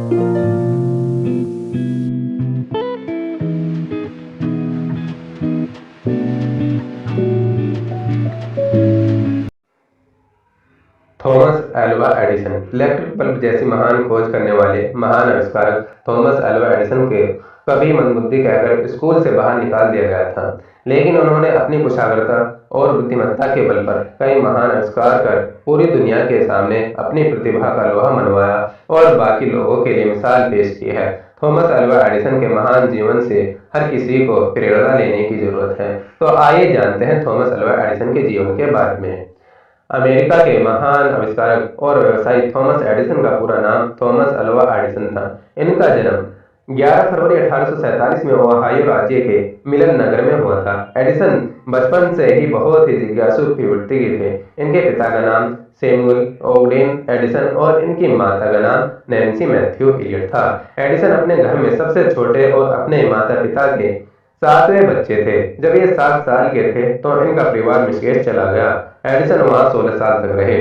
Thomas Alva Edison electric bulb जैसी महान खोज करने वाले महान आविष्कारक थॉमस अल्वा एडिसन के कभी मंदबुद्धि कहकर स्कूल से बाहर निकाल दिया गया था। लेकिन उन्होंने अपनी कुशाग्रता और बुद्धिमत्ता के बल पर कई महान आविष्कार कर पूरी दुनिया के सामने अपनी प्रतिभा का लोहा मनवाया और बाकी लोगों के लिए मिसाल पेश की है। थॉमस अल्वा एडिसन के महान जीवन से हर किसी को प्रेरणा लेने की जरूरत है। तो आइए जानते हैं थॉमस अल्वा एडिसन के जीवन के बारे में। अमेरिका के महान आविष्कारक और व्यवसायी थॉमस एडिसन का पूरा नाम थॉमस अल्वा एडिसन था। इनका जन्म 11 फरवरी 1847 में ओहायो राज्य के मिलन नगर में हुआ था। एडिसन बचपन से ही बहुत ही जिज्ञासु प्रवृत्ति के थे। इनके पिता का नाम सैमुअल ओगडेन एडिसन और इनकी माता का नाम नैन्सी मैथ्यू इलियट था। एडिसन अपने घर में सबसे छोटे और अपने माता पिता के सातवें बच्चे थे। जब ये 7 साल के थे तो इनका परिवार मिस्र चला गया। एडिसन वहां 16 साल तक रहे।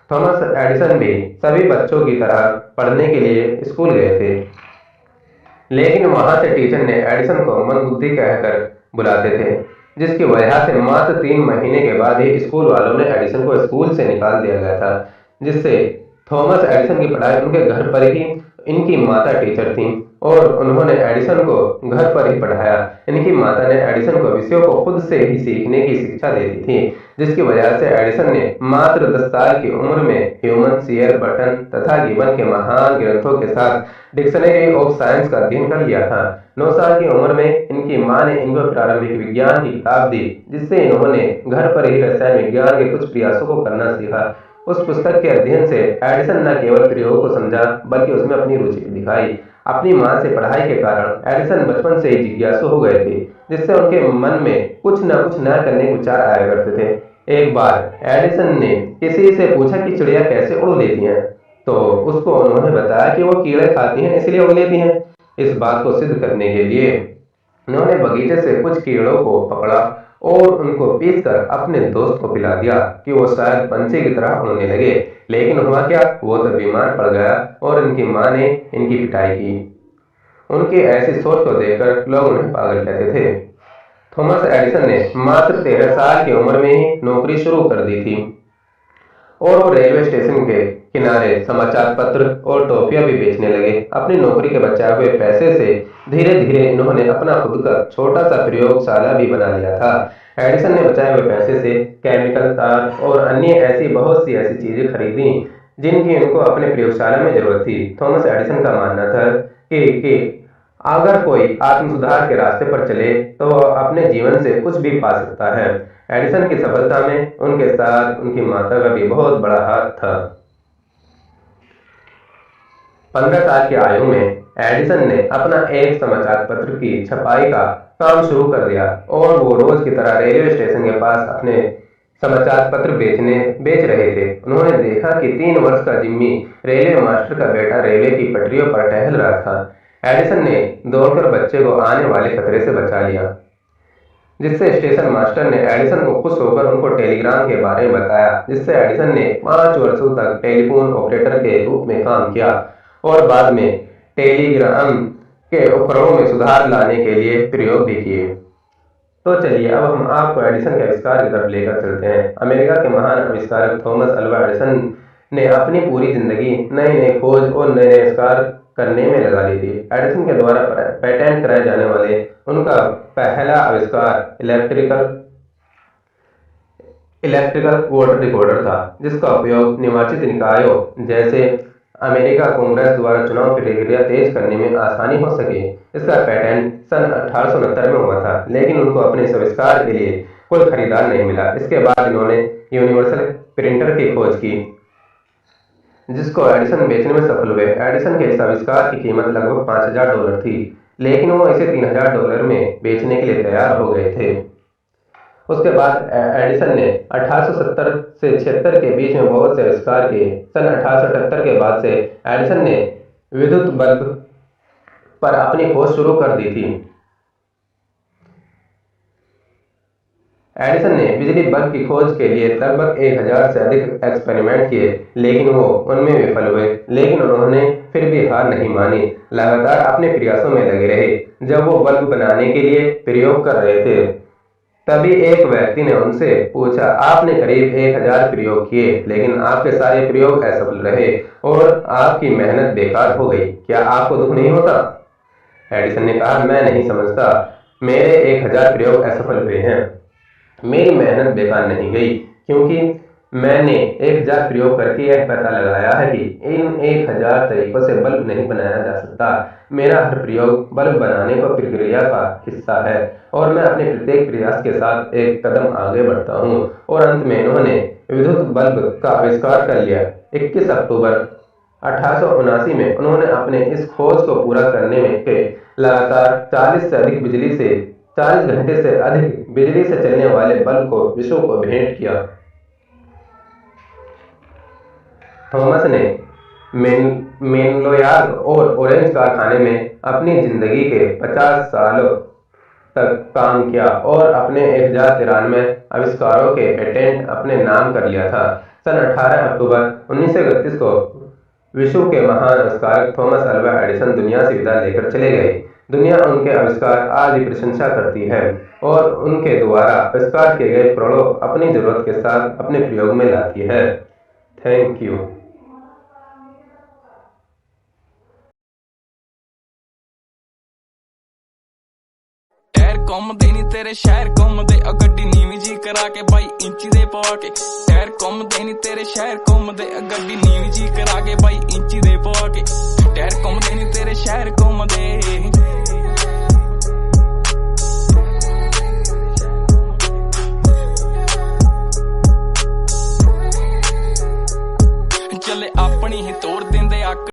थॉमस एडिसन भी सभी बच्चों की तरह पढ़ने के लिए स्कूल गए थे, लेकिन वहां से टीचर ने एडिसन को मंदबुद्धि कहकर बुलाते थे, जिसकी वजह से मात्र 3 महीने के बाद ही स्कूल वालों ने एडिसन को स्कूल से निकाल दिया गया था। जिससे थॉमस एडिसन की पढ़ाई उनके घर पर ही, इनकी माता टीचर थीं और उन्होंने एडिसन को घर पर ही पढ़ाया। इनकी माता ने एडिसन को विषयों को खुद से ही सीखने की शिक्षा देती थी, जिसकी वजह से एडिसन ने मात्र 10 साल की उम्र में ह्यूमन शेयर बटन तथा गिबन के महान ग्रंथों के साथ डिक्शनरी ऑफ साइंस का अध्ययन कर लिया था। 9 साल की उम्र में इनकी मां ने इनको प्रारंभिक विज्ञान की किताब दी, जिससे इन्होंने घर पर ही रसायन विज्ञान के कुछ प्रयासों को करना सीखा। उस पुस्तक के अध्ययन से एडिसन न केवल प्रयोग को समझा बल्कि उसमें अपनी रुचि भी दिखाई। अपनी मां से पढ़ाई के कारण एडिसन बचपन से ही जिज्ञासु हो गए थे, जिससे उनके मन में कुछ न करने के विचार आया करते थे। एक बार एडिसन ने किसी से पूछा कि चिड़िया कैसे उड़ लेती हैं, तो उसको उन्होंने बताया कि वो कीड़े खाती हैं इसलिए उड़ लेती हैं। इस बात को सिद्ध करने के लिए उन्होंने बगीचे से कुछ कीड़ों को पकड़ा और उनको पीस कर अपने दोस्त को पिला दिया कि वो शायद पंछी की तरह उड़ने लगे। लेकिन हुआ क्या, वो तो बीमार पड़ गया और इनकी मां ने इनकी पिटाई की। उनकी ऐसी सोच को देखकर लोग उन्हें पागल कहते थे। थॉमस एडिसन ने मात्र 13 साल की उम्र में ही नौकरी शुरू कर दी थी और वो रेलवे स्टेशन के किनारे समाचार पत्र और टॉफियां भी बेचने लगे। अपनी नौकरी के बचाए हुए पैसे से धीरे धीरे इन्होंने अपना खुद का छोटा सा प्रयोगशाला भी बना लिया था। एडिसन ने बचाए हुए पैसे से केमिकल तार और अन्य ऐसी बहुत सी ऐसी चीजें खरीदी जिनकी इनको अपने प्रयोगशाला में जरूरत थी। थॉमस एडिसन का मानना था कि अगर कोई आत्म सुधार के रास्ते पर चले तो वह अपने जीवन से कुछ भी पा सकता है। एडिसन की सफलता में उनके साथ उनकी माता का भी बहुत बड़ा हाथ था। 15 साल की आयु में एडिसन ने अपना एक समाचार पत्र की छपाई का काम शुरू कर दिया और वो रोज की तरह रेलवे स्टेशन के पास अपने समाचार पत्र बेच रहे थे। उन्होंने देखा कि 3 वर्ष का जिम्मी रेलवे मास्टर का बेटा रेलवे की पटरियों पर टहल रहा था। एडिसन ने दौड़कर बच्चे को आने वाले खतरे से बचा लिया, जिससे स्टेशन मास्टर ने एडिसन को खुश होकर उनको टेलीग्राम के बारे में बताया, जिससे एडिसन ने 5 वर्षों तक टेलीफोन ऑपरेटर के रूप में काम किया और बाद में टेलीग्राम के उपकरणों में सुधार लाने के लिए प्रयोग भी किए। तो चलिए अब हम आपको एडिसन के आविष्कार की तरफ लेकर चलते हैं। अमेरिका के महान आविष्कारक थॉमस अल्वा एडिसन ने अपनी पूरी जिंदगी नई नई खोज और नए नए आविष्कार करने में लगा दी थी। एडिसन के द्वारा पेटेंट कराए जाने वाले उनका पहला आविष्कार इलेक्ट्रिकल वाटर रिकॉर्डर था, जिसका उपयोग निर्वाचित निकायों जैसे अमेरिका कांग्रेस द्वारा चुनाव की प्रक्रिया तेज करने में आसानी हो सके। इसका पेटेंट सन 1869 में हुआ था, लेकिन उनको अपने इस आविष्कार के लिए कोई खरीदार नहीं मिला। इसके बाद इन्होंने यूनिवर्सल प्रिंटर की खोज की, जिसको एडिसन बेचने में सफल हुए। एडिसन के इस आविष्कार की कीमत लगभग $5000 थी, लेकिन वो इसे $3000 में बेचने के लिए तैयार हो गए थे। उसके बाद एडिसन ने 1870 से 76 के बीच में बहुत से आविष्कार किए। सन 1878 के बाद से एडिसन ने विद्युत बल्ब पर अपनी खोज शुरू कर दी थी। एडिसन ने बिजली बल्ब की खोज के लिए लगभग 1000 से अधिक एक्सपेरिमेंट किए, लेकिन वो उनमें विफल हुए। लेकिन उन्होंने फिर भी हार नहीं मानी, लगातार अपने प्रयासों में लगे रहे। जब वो बल्ब बनाने के लिए प्रयोग कर रहे थे, तभी एक व्यक्ति ने उनसे पूछा, आपने करीब 1000 प्रयोग किए, लेकिन आपके सारे प्रयोग असफल रहे और आपकी मेहनत बेकार हो गई, क्या आपको दुख नहीं होता? एडिसन ने कहा, मैं नहीं समझता, मेरे 1000 प्रयोग असफल हुए हैं, मेरी मेहनत बेकार नहीं गई, क्योंकि मैंने 1000 प्रयोग करके यह पता लगाया है कि इन 1000 तरीकों से बल्ब नहीं बनाया जा सकता। मेरा हर प्रयोग बल्ब बनाने की प्रक्रिया का हिस्सा है और मैं अपने प्रत्येक प्रयास के साथ एक कदम आगे बढ़ता हूँ। और अंत में इन्होंने विद्युत बल्ब का आविष्कार कर लिया। 21 अक्टूबर 1879 में उन्होंने अपने इस खोज को पूरा करने में के लगातार 40 घंटे से अधिक बिजली से चलने वाले बल्ब को विश्व को भेंट किया। थॉमस ने मेनलोयार्ड और ऑरेंज कारखाने में अपनी जिंदगी के 50 सालों तक काम किया और अपने 1093 आविष्कारों के पेटेंट अपने नाम कर लिया था। सन 18 अक्टूबर 1931 को विश्व के महान आविष्कारक थॉमस अल्वा एडिसन दुनिया से विदा लेकर चले गए। दुनिया उनके आविष्कार आज भी प्रशंसा करती है और उनके द्वारा आविष्कार किए गए प्रोडक्ट अपनी जरूरत के साथ अपने प्रयोग में लाती है। Thank you. ਘੁੰਮਦੇ ਨੀ ਤੇਰੇ ਸ਼ਹਿਰ ਘੁੰਮਦੇ ਆ ਗੱਡੀ ਨੀਵੀਂ ਜੀ ਕਰਾ ਕੇ ਬਾਈ ਇੰਚੀ ਦੇ ਪਵਾ ਕੇ ਟਾਇਰ ਘੁੰਮਦੇ ਨੀ ਤੇਰੇ ਸ਼ਹਿਰ ਘੁੰਮਦੇ ਆ ਗੱਡੀ ਨੀਵੀਂ ਜੀ ਕਰਾ ਕੇ ਬਾਈ